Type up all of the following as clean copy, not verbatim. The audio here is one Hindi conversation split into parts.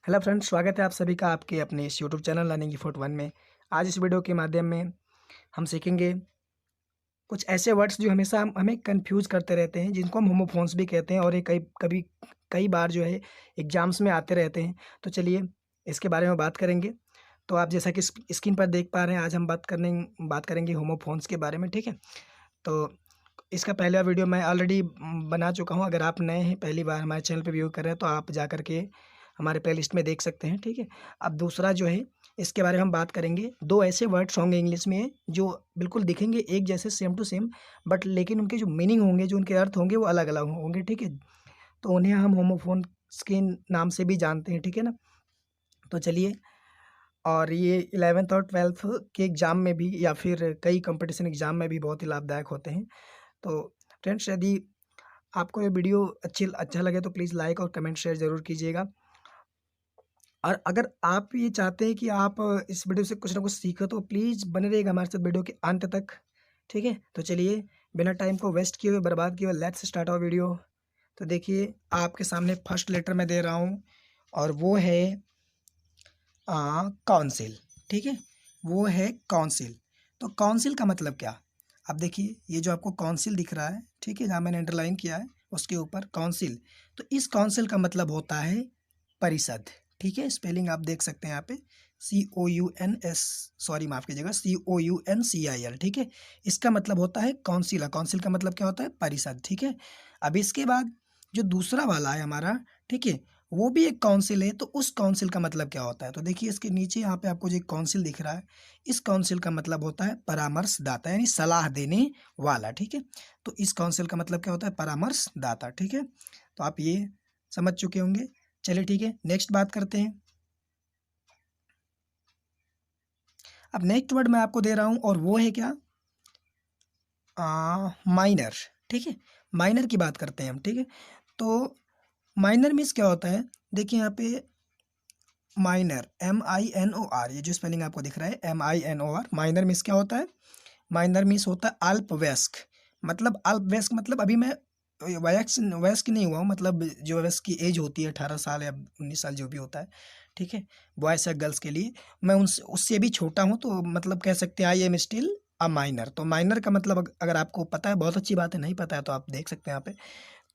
हेलो फ्रेंड्स, स्वागत है आप सभी का आपके अपने इस YouTube channel learning foot one में। आज इस वीडियो के माध्यम में हम सीखेंगे कुछ ऐसे वर्ड्स जो हमेशा हमें कंफ्यूज करते रहते हैं, जिनको हम होमोफोन्स भी कहते हैं और ये कई बार जो है एग्जाम्स में आते रहते हैं। तो चलिए इसके बारे में बात करेंगे। तो आप जैसा कि स्क्रीन पर देख पा रहे हैं, आज हम बात करेंगे होमोफोन्स के बारे में, ठीक है। तो इसका पहला वीडियो मैं ऑलरेडी बना चुका हूँ। अगर आप नए हैं, पहली बार हमारे चैनल पे व्यू कर रहे हैं, तो आप जा कर के हमारे प्लेलिस्ट में देख सकते हैं, ठीक है। अब दूसरा जो है, इसके बारे में हम बात करेंगे। 2 ऐसे वर्ड्स होंगे इंग्लिश में जो बिल्कुल दिखेंगे एक जैसे, सेम टू सेम, बट लेकिन उनके जो मीनिंग होंगे, जो उनके अर्थ होंगे, वो अलग-अलग होंगे, ठीक है। तो उन्हें हम होमोफोन्स के नाम से भी जानते हैं, ठीक है ना। तो चलिए, और ये 11th और 12th के एग्ज़ाम में भी या फिर कई कॉम्पिटिशन एग्ज़ाम में भी बहुत ही लाभदायक होते हैं। तो फ्रेंड्स, यदि आपको ये वीडियो अच्छा लगे तो प्लीज़ लाइक और कमेंट शेयर ज़रूर कीजिएगा। और अगर आप ये चाहते हैं कि आप इस वीडियो से कुछ ना कुछ सीखो, तो प्लीज़ बने रहिएगा हमारे साथ वीडियो के अंत तक, ठीक है। तो चलिए, बिना टाइम को वेस्ट किए हुए, बर्बाद किए हुए, लेट्स स्टार्ट आवर वीडियो। तो देखिए, आपके सामने फर्स्ट लेटर मैं दे रहा हूँ और वो है काउंसिल, ठीक है। वो है काउंसिल। तो काउंसिल का मतलब क्या? अब देखिए, ये जो आपको काउंसिल दिख रहा है, ठीक है, जहाँ मैंने अंडरलाइन किया है उसके ऊपर काउंसिल। तो इस काउंसिल का मतलब होता है परिषद, ठीक है। स्पेलिंग आप देख सकते हैं यहाँ पे, COUNS, सॉरी माफ़ कीजिएगा, COUNCIL, ठीक है। इसका मतलब होता है काउंसिल। काउंसिल का मतलब क्या होता है? परिषद, ठीक है। अब इसके बाद जो दूसरा वाला है हमारा, ठीक है, वो भी एक काउंसिल है। तो उस काउंसिल का मतलब क्या होता है? तो देखिए, इसके नीचे यहाँ पे आपको जो एक काउंसिल दिख रहा है, इस काउंसिल का मतलब होता है परामर्शदाता, यानी सलाह देने वाला, ठीक है। तो इस काउंसिल का मतलब क्या होता है? परामर्शदाता, ठीक है। तो आप ये समझ चुके होंगे। चलिए ठीक है, नेक्स्ट बात करते हैं। अब नेक्स्ट वर्ड मैं आपको दे रहा हूँ और वो है क्या? माइनर, ठीक है। माइनर की बात करते हैं हम, ठीक है। तो माइनर मीन्स क्या होता है? देखिए यहाँ पे माइनर, MINOR, ये जो स्पेलिंग आपको दिख रहा है MINOR, माइनर मीन्स क्या होता है? माइनर मीन्स होता है अल्पवयस्क। मतलब अल्पवयस्क मतलब अभी मैं वयस्क वयस्क नहीं हुआ हूँ, मतलब जो वयस्क की एज होती है 18 साल या 19 साल, जो भी होता है, ठीक है, बॉयज़ या गर्ल्स के लिए, मैं उनसे उससे भी छोटा हूँ। तो मतलब कह सकते हैं I am still a minor. तो माइनर का मतलब अगर आपको पता है, बहुत अच्छी बात है, नहीं पता है तो आप देख सकते हैं यहाँ पे।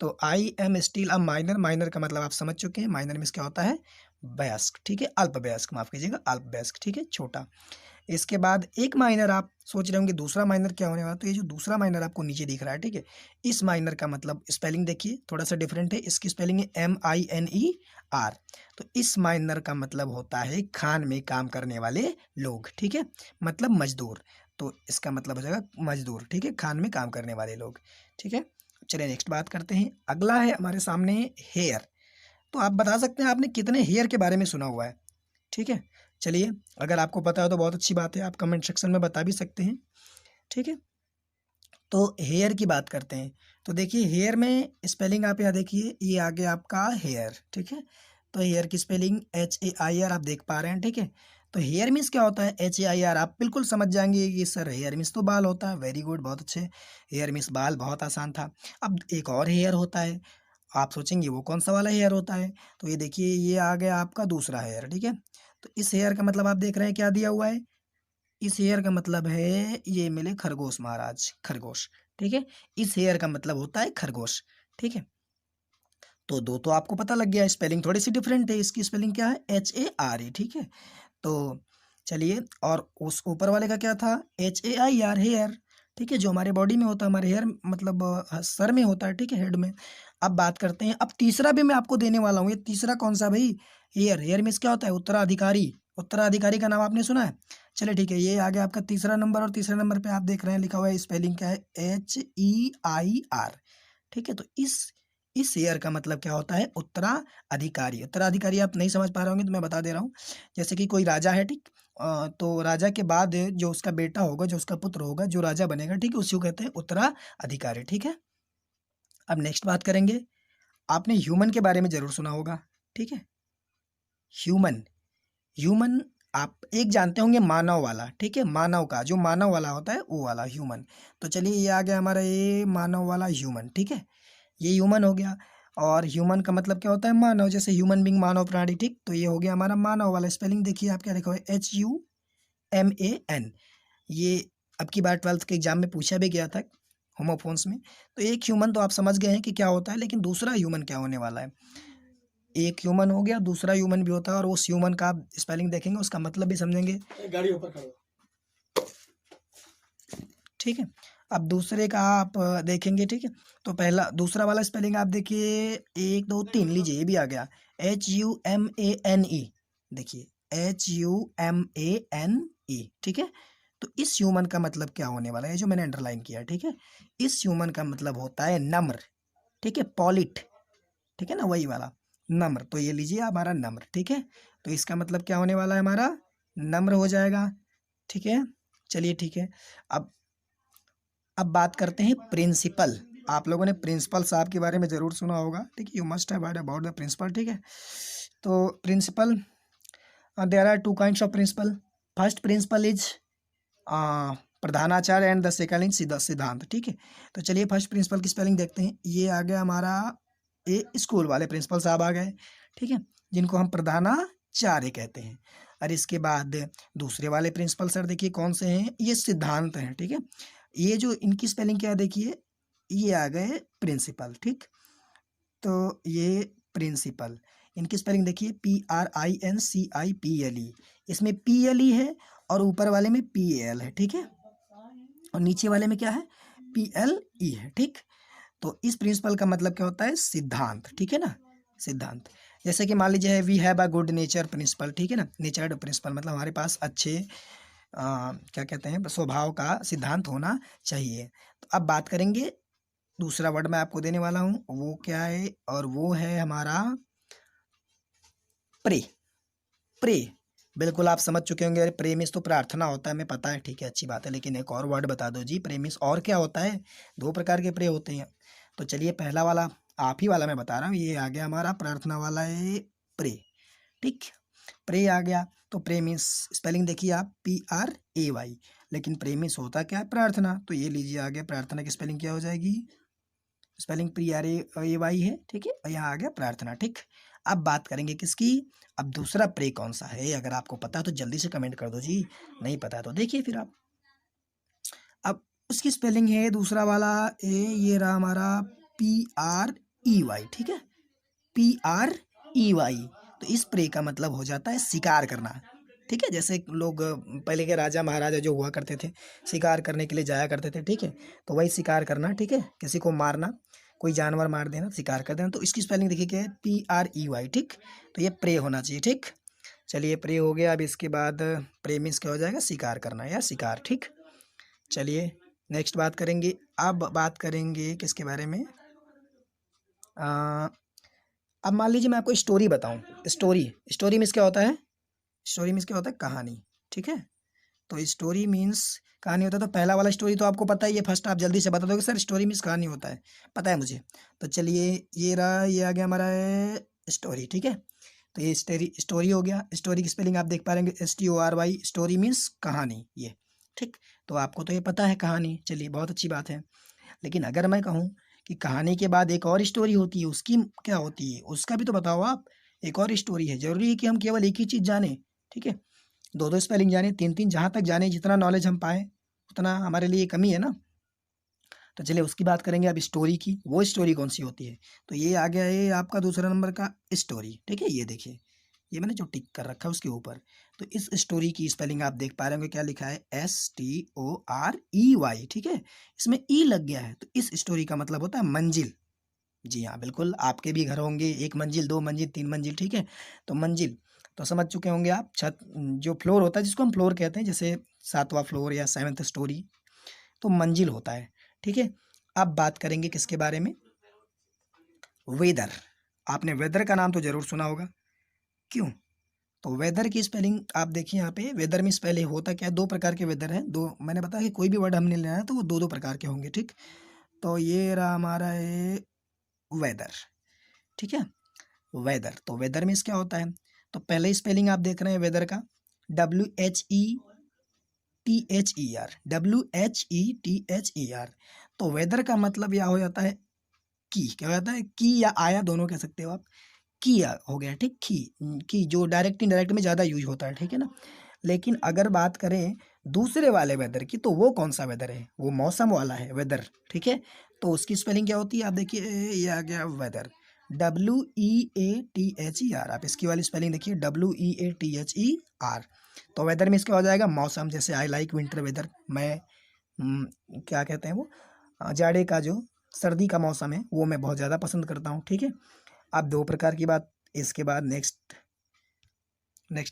तो I am still a minor, minor का मतलब आप समझ चुके हैं। माइनर मीन्स क्या होता है? वयस्क, ठीक है, अल्पवयस्क, माफ़ कीजिएगा, अल्पवयस्क, ठीक है, छोटा। इसके बाद एक माइनर, आप सोच रहे होंगे दूसरा माइनर क्या होने वाला, तो ये जो दूसरा माइनर आपको नीचे दिख रहा है, ठीक है, इस माइनर का मतलब स्पेलिंग देखिए थोड़ा सा डिफरेंट है। इसकी स्पेलिंग है MINER। तो इस माइनर का मतलब होता है खान में काम करने वाले लोग, ठीक है, मतलब मजदूर। तो इसका मतलब हो जाएगा मजदूर, ठीक है, खान में काम करने वाले लोग, ठीक है। चलिए नेक्स्ट बात करते हैं। अगला है हमारे सामने हेयर। तो आप बता सकते हैं आपने कितने हेयर के बारे में सुना हुआ है, ठीक है। चलिए, अगर आपको पता हो तो बहुत अच्छी बात है, आप कमेंट सेक्शन में बता भी सकते हैं, ठीक है। तो हेयर की बात करते हैं। तो देखिए, हेयर में स्पेलिंग आप यहाँ देखिए, ये आ गया आपका हेयर, ठीक है। तो हेयर की स्पेलिंग HAIR आप देख पा रहे हैं, ठीक है। तो हेयर मीन्स क्या होता है? HAIR, आप बिल्कुल समझ जाएंगे कि सर हेयर मीन्स तो बाल होता है। वेरी गुड, बहुत अच्छे। हेयर मीन्स बाल, बहुत आसान था। अब एक और हेयर होता है, आप सोचेंगे वो कौन सा वाला हेयर होता है? तो ये देखिए, ये आ गया आपका दूसरा हेयर, ठीक है। तो इस हेयर का मतलब आप देख रहे हैं क्या दिया हुआ है? इस हेयर का मतलब है, ये मिले खरगोश महाराज, खरगोश, ठीक है। इस हेयर का मतलब होता है खरगोश, ठीक है। तो दो तो आपको पता लग गया। स्पेलिंग थोड़ी सी डिफरेंट है, इसकी स्पेलिंग क्या है? HARE, ठीक है। तो चलिए, और उस ऊपर वाले का क्या था? HAIR, हेयर, ठीक है, जो हमारे बॉडी में होता है, हमारे हेयर मतलब सर में होता है, ठीक है, हेड में। अब बात करते हैं, अब तीसरा भी मैं आपको देने वाला हूँ। ये तीसरा कौन सा भाई? हेयर। हेयर मीन्स क्या होता है? उत्तराधिकारी। उत्तराधिकारी का नाम आपने सुना है? चलिए ठीक है, ये आ गया आपका तीसरा नंबर। और तीसरे नंबर पे आप देख रहे हैं लिखा हुआ है, स्पेलिंग क्या है? HEIR, ठीक है। तो इस हेयर का मतलब क्या होता है? उत्तराधिकारी। उत्तराधिकारी आप नहीं समझ पा रहे होंगे तो मैं बता दे रहा हूँ। जैसे कि कोई राजा है, ठीक, तो राजा के बाद जो उसका बेटा होगा, जो उसका पुत्र होगा, जो राजा बनेगा, ठीक है, उसी को कहते हैं उत्तराधिकारी, ठीक है। अब नेक्स्ट बात करेंगे। आपने ह्यूमन के बारे में जरूर सुना होगा, ठीक है। ह्यूमन, ह्यूमन आप एक जानते होंगे, मानव वाला, ठीक है, मानव का जो मानव वाला होता है वो वाला ह्यूमन। तो चलिए, ये आ गया हमारा ये मानव वाला ह्यूमन, ठीक है, ये ह्यूमन हो गया। और ह्यूमन का मतलब क्या होता है, मानव, जैसे ह्यूमन बींग मानव प्राणी, ठीक। तो ये हो गया हमारा मानव वाला स्पेलिंग। देखिए आप क्या लिखा हुआ है, HUMAN। ये अब की बार 12th के एग्जाम में पूछा भी गया था होमोफोन्स में। तो एक ह्यूमन तो आप समझ गए हैं कि क्या होता है, लेकिन दूसरा ह्यूमन क्या होने वाला है। एक ह्यूमन हो गया, दूसरा ह्यूमन भी होता है, और उस ह्यूमन का आप स्पेलिंग देखेंगे, उसका मतलब भी समझेंगे। गाड़ी ऊपर करो, ठीक है। अब दूसरे का आप देखेंगे, ठीक है। तो पहला दूसरा वाला स्पेलिंग आप देखिए, 1 2 3 लीजिए, ये भी आ गया, HUMANE। देखिए HUMANE, ठीक है। तो इस ह्यूमन का मतलब क्या होने वाला है, जो मैंने अंडरलाइन किया, ठीक है। इस ह्यूमन का मतलब होता है नम्र, ठीक है, पॉलिट, ठीक है ना, वही वाला नम्र। तो ये लीजिए हमारा नम्र, ठीक है। तो इसका मतलब क्या होने वाला है, हमारा नम्र हो जाएगा, ठीक है। चलिए ठीक है। अब बात करते हैं प्रिंसिपल। आप लोगों ने प्रिंसिपल साहब के बारे में ज़रूर सुना होगा, ठीक है। You must have heard about the principal, ठीक है। तो principal, there are two kinds of principal. First principal is प्रधानाचार्य एंड द सेकंड इज सिद्धांत, ठीक है। तो चलिए फर्स्ट प्रिंसिपल की स्पेलिंग देखते हैं। ये आ गया हमारा, ये स्कूल वाले प्रिंसिपल साहब आ गए, ठीक है, जिनको हम प्रधानाचार्य कहते हैं। और इसके बाद दूसरे वाले प्रिंसिपल सर देखिए कौन से हैं, ये सिद्धांत हैं, ठीक है। ये जो इनकी स्पेलिंग क्या है देखिए, ये आ गए प्रिंसिपल, ठीक। तो ये प्रिंसिपल, इनकी स्पेलिंग देखिए, PRINCIPLE। इसमें PLE है, और ऊपर वाले में PAL है, ठीक है। और नीचे वाले में क्या है, PLE है, ठीक। तो इस प्रिंसिपल का मतलब क्या होता है, सिद्धांत, ठीक है ना, सिद्धांत। जैसे कि मान लीजिए we have a good nature principle, ठीक है ना। नेचर्ड प्रिंसिपल मतलब हमारे पास अच्छे क्या कहते हैं, स्वभाव का सिद्धांत होना चाहिए। तो अब बात करेंगे, दूसरा वर्ड मैं आपको देने वाला हूँ, वो क्या है, और वो है हमारा प्रे। प्रे, बिल्कुल आप समझ चुके होंगे, अरे प्रेमिस तो प्रार्थना होता है, हमें पता है, ठीक है, अच्छी बात है। लेकिन एक और वर्ड बता दो जी, प्रेमिस और क्या होता है, दो प्रकार के प्रे होते हैं। तो चलिए पहला वाला, आप ही वाला मैं बता रहा हूँ, ये आ गया हमारा प्रार्थना वाला है, प्रे, ठीक। प्रे आ गया। तो प्रेमिस स्पेलिंग देखिए आप, PRAY। लेकिन प्रेमिस होता क्या है, प्रार्थना। तो ये लीजिए आ गया, प्रार्थना की स्पेलिंग क्या हो जाएगी, स्पेलिंग PRAY है, ठीक है। और यहाँ आ गया प्रार्थना, ठीक। अब बात करेंगे किसकी, अब दूसरा प्रे कौन सा है, अगर आपको पता है तो जल्दी से कमेंट कर दो जी, नहीं पता है तो देखिए फिर आप। अब उसकी स्पेलिंग है दूसरा वाला, ये रहा हमारा PREY, ठीक है, PREY। तो इस प्रे का मतलब हो जाता है शिकार करना, ठीक है। जैसे लोग पहले के राजा महाराजा जो हुआ करते थे, शिकार करने के लिए जाया करते थे, ठीक है। तो वही शिकार करना, ठीक है, किसी को मारना, कोई जानवर मार देना, शिकार कर देना। तो इसकी स्पेलिंग देखिए क्या है, PREY, ठीक। तो ये प्रे होना चाहिए, ठीक। चलिए प्रे हो गया। अब इसके बाद प्रे मीन्स क्या हो जाएगा, शिकार करना या शिकार, ठीक। चलिए नेक्स्ट बात करेंगे। अब बात करेंगे किसके बारे में, अब मान लीजिए मैं आपको स्टोरी बताऊं। स्टोरी, स्टोरी मीन्स क्या होता है, स्टोरी मीन्स क्या होता है, कहानी, ठीक है। तो स्टोरी मीन्स कहानी होता है। तो पहला वाला स्टोरी तो आपको पता ही है, फर्स्ट आप जल्दी से बता दोगे सर स्टोरी मीन्स कहानी होता है, पता है मुझे। तो चलिए ये रहा, ये आ गया हमारा स्टोरी, ठीक है। तो ये स्टोरी, स्टोरी हो गया। स्टोरी की स्पेलिंग आप देख पा रहे हैं, STORY, स्टोरी मीन्स कहानी, ये, ठीक। तो आपको तो ये पता है कहानी, चलिए बहुत अच्छी बात है। लेकिन अगर मैं कहूँ कि कहानी के बाद एक और स्टोरी होती है, उसकी क्या होती है, उसका भी तो बताओ आप। एक और स्टोरी है, जरूरी है कि हम केवल एक ही चीज़ जाने, ठीक है। दो दो स्पेलिंग जाने, तीन तीन, जहाँ तक जाने, जितना नॉलेज हम पाए उतना हमारे लिए कमी है ना। तो चलिए उसकी बात करेंगे अब, स्टोरी की। वो स्टोरी कौन सी होती है, तो ये आ गया है आपका दूसरा नंबर का स्टोरी, ठीक है। ये देखिए, ये मैंने जो टिक कर रखा है उसके ऊपर। तो इस स्टोरी की स्पेलिंग आप देख पा रहे होंगे, क्या लिखा है, STOREY, ठीक है। इसमें ई लग गया है। तो इस स्टोरी का मतलब होता है मंजिल। जी हाँ बिल्कुल, आपके भी घर होंगे, एक मंजिल, दो मंजिल, तीन मंजिल, ठीक है। तो मंजिल तो समझ चुके होंगे आप, छत, जो फ्लोर होता है जिसको हम फ्लोर कहते हैं, जैसे 7वां फ्लोर या 7th स्टोरी, तो मंजिल होता है, ठीक है। अब बात करेंगे किसके बारे में, वेदर। आपने वेदर का नाम तो जरूर सुना होगा, क्यों। तो वेदर की स्पेलिंग आप देखिए यहाँ पे, वेदर मीन्स पहले होता क्या है, दो प्रकार के वेदर हैं, दो, मैंने बताया कि कोई भी वर्ड हमने लेना है तो वो दो दो प्रकार के होंगे, ठीक। तो ये रहा हमारा है वेदर, ठीक है। वेदर, तो वेदर मीन्स क्या होता है, तो पहले स्पेलिंग आप देख रहे हैं वेदर का, WHETHER, WHETHER। तो वेदर का मतलब यह हो जाता है की क्या कहता है, की या आया दोनों कह सकते हो आप, किया हो गया, ठीक। की जो डायरेक्ट इनडायरेक्ट में ज़्यादा यूज होता है, ठीक है ना। लेकिन अगर बात करें दूसरे वाले वेदर की, तो वो कौन सा वेदर है, वो मौसम वाला है वेदर, ठीक है। तो उसकी स्पेलिंग क्या होती है, आप देखिए ये आ गया वेदर, WEATHER। आप इसकी वाली स्पेलिंग देखिए, WEATHER। तो वेदर में इसका हो जाएगा मौसम। जैसे आई लाइक विंटर वेदर, मैं क्या कहते हैं वो, जाड़े का जो सर्दी का मौसम है वो मैं बहुत ज़्यादा पसंद करता हूँ, ठीक है। अब दो प्रकार की बात। इसके बाद नेक्स्ट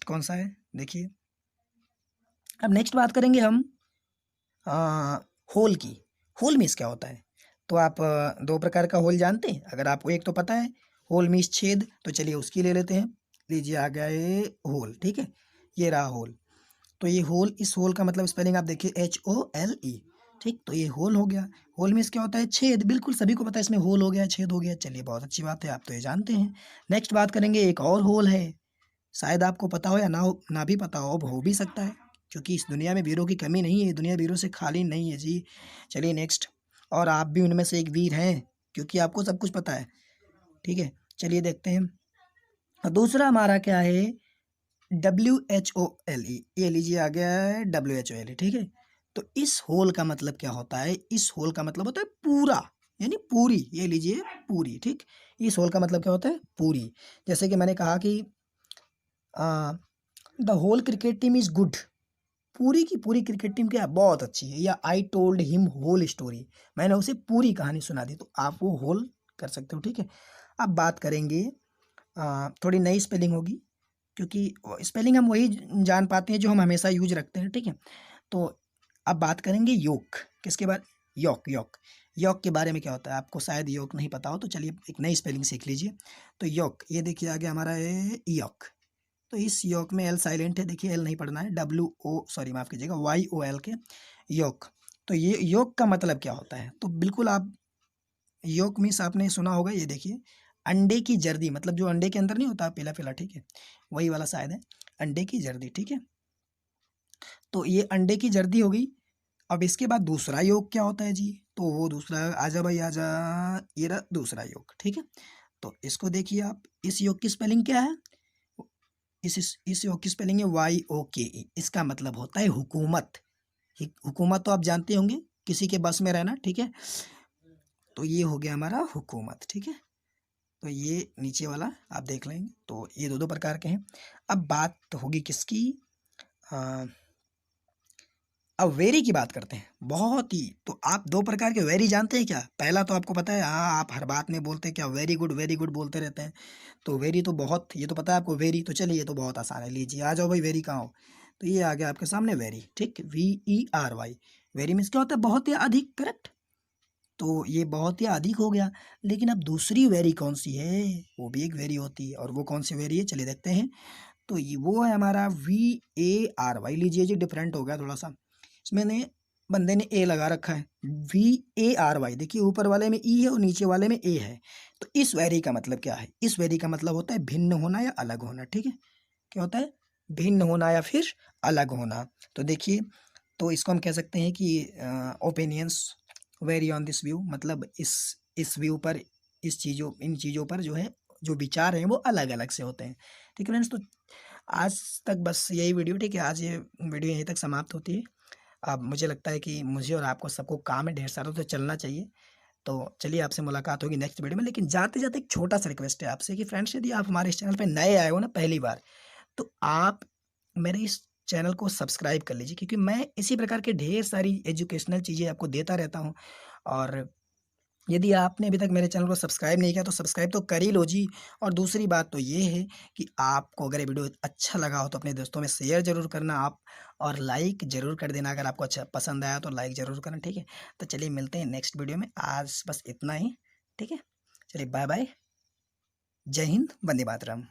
कौन सा है, देखिए अब नेक्स्ट बात करेंगे हम होल की। होल मीन्स क्या होता है, तो आप दो प्रकार का होल जानते हैं। अगर आपको एक तो पता है होल मीन्स छेद, तो चलिए उसकी ले लेते हैं। लीजिए आ गया ये होल, ठीक है, ये रहा होल। तो ये होल, इस होल का मतलब स्पेलिंग आप देखिए HOLE, ठीक। तो ये होल हो गया। होल मीन्स क्या होता है, छेद। बिल्कुल सभी को पता है इसमें होल हो गया, छेद हो गया। चलिए बहुत अच्छी बात है, आप तो ये जानते हैं। नेक्स्ट बात करेंगे, एक और होल है, शायद आपको पता हो या ना हो, ना भी पता हो, अब हो भी सकता है, क्योंकि इस दुनिया में वीरों की कमी नहीं है, दुनिया वीरों से खाली नहीं है जी। चलिए नेक्स्ट, और आप भी उनमें से एक वीर हैं, क्योंकि आपको सब कुछ पता है, ठीक है। चलिए देखते हैं। और दूसरा हमारा क्या है, WHOLE। ये लीजिए आ गया है WHOLE, ठीक है। तो इस होल का मतलब क्या होता है, इस होल का मतलब होता है पूरा, यानी पूरी। ये लीजिए पूरी, ठीक। इस होल का मतलब क्या होता है, पूरी। जैसे कि मैंने कहा कि the whole cricket team is good, पूरी की पूरी क्रिकेट टीम क्या है, बहुत अच्छी है। या I told him whole story, मैंने उसे पूरी कहानी सुना दी, तो आप वो होल कर सकते हो, ठीक है। अब बात करेंगे, थोड़ी नई स्पेलिंग होगी, क्योंकि स्पेलिंग हम वही जान पाते हैं जो हम हमेशा यूज रखते हैं, ठीक है। तो अब बात करेंगे योग, किसके बारे, योग। योग योग के बारे में क्या होता है, आपको शायद योग नहीं पता हो, तो चलिए एक नई स्पेलिंग सीख लीजिए। तो योग, ये देखिए आगे हमारा है योग। तो इस योग में एल साइलेंट है, देखिए एल नहीं पढ़ना है, सॉरी माफ़ कीजिएगा, YOL के योग। तो ये योग का मतलब क्या होता है, तो बिल्कुल आप योग मीन्स आपने सुना होगा, ये देखिए अंडे की जर्दी, मतलब जो अंडे के अंदर नहीं होता पीला पीला, ठीक है, वही वाला शायद है, अंडे की जर्दी, ठीक है। तो ये अंडे की जर्दी हो गई। अब इसके बाद दूसरा योग क्या होता है जी, तो वो दूसरा, आजा भाई आजा, ये रहा दूसरा योग, ठीक है। तो इसको देखिए आप, इस योग की स्पेलिंग क्या है, इस योग की स्पेलिंग है YOKE। इसका मतलब होता है हुकूमत। हुकूमत तो आप जानते होंगे, किसी के बस में रहना, ठीक है। तो ये हो गया हमारा हुकूमत, ठीक है। तो ये नीचे वाला आप देख लेंगे, तो ये दो दो प्रकार के हैं। अब बात होगी किसकी, अब वेरी की बात करते हैं, बहुत ही। तो आप दो प्रकार के वेरी जानते हैं क्या, पहला तो आपको पता है, हाँ आप हर बात में बोलते हैं क्या, वेरी गुड बोलते रहते हैं। तो वेरी तो बहुत, ये तो पता है आपको वेरी, तो चलिए ये तो बहुत आसान है, लीजिए आ जाओ भाई, वेरी कहाँ हो। तो ये आ गया आपके सामने वेरी, ठीक, VERY। वेरी मीन्स क्या होता है, बहुत ही अधिक, करेक्ट। तो ये बहुत ही अधिक हो गया। लेकिन अब दूसरी वेरी कौन सी है, वो भी एक वेरी होती है, और वो कौन सी वेरी है, चलिए देखते हैं। तो ये वो है हमारा VARY। लीजिए जी, डिफरेंट हो गया थोड़ा सा, इसमें ने बंदे ने ए लगा रखा है, VARY। देखिए ऊपर वाले में ई है और नीचे वाले में ए है। तो इस वेरी का मतलब क्या है, इस वेरी का मतलब होता है भिन्न होना या अलग होना, ठीक है। क्या होता है, भिन्न होना या फिर अलग होना। तो देखिए, तो इसको हम कह सकते हैं कि opinions very on this view, मतलब इस व्यू पर, इन चीज़ों पर जो है, जो विचार हैं वो अलग अलग से होते हैं, ठीक है फ्रेंड्स। तो आज तक बस यही वीडियो, ठीक है, आज ये वीडियो यहीं तक समाप्त होती है। अब मुझे लगता है कि मुझे और आपको सबको काम है ढेर सारा, तो चलना चाहिए। तो चलिए आपसे मुलाकात होगी नेक्स्ट वीडियो में। लेकिन जाते जाते एक छोटा सा रिक्वेस्ट है आपसे कि फ्रेंड्स, यदि आप हमारे इस चैनल पे नए आए हो ना पहली बार, तो आप मेरे इस चैनल को सब्सक्राइब कर लीजिए, क्योंकि मैं इसी प्रकार के ढेर सारी एजुकेशनल चीज़ें आपको देता रहता हूँ। और यदि आपने अभी तक मेरे चैनल को सब्सक्राइब नहीं किया, तो सब्सक्राइब तो कर ही लो जी। और दूसरी बात तो ये है कि आपको अगर ये वीडियो अच्छा लगा हो, तो अपने दोस्तों में शेयर ज़रूर करना आप, और लाइक ज़रूर कर देना। अगर आपको अच्छा पसंद आया तो लाइक ज़रूर करना, ठीक है। तो चलिए मिलते हैं नेक्स्ट वीडियो में, आज बस इतना ही, ठीक है। चलिए बाय बाय, जय हिंद, वंदे मातरम।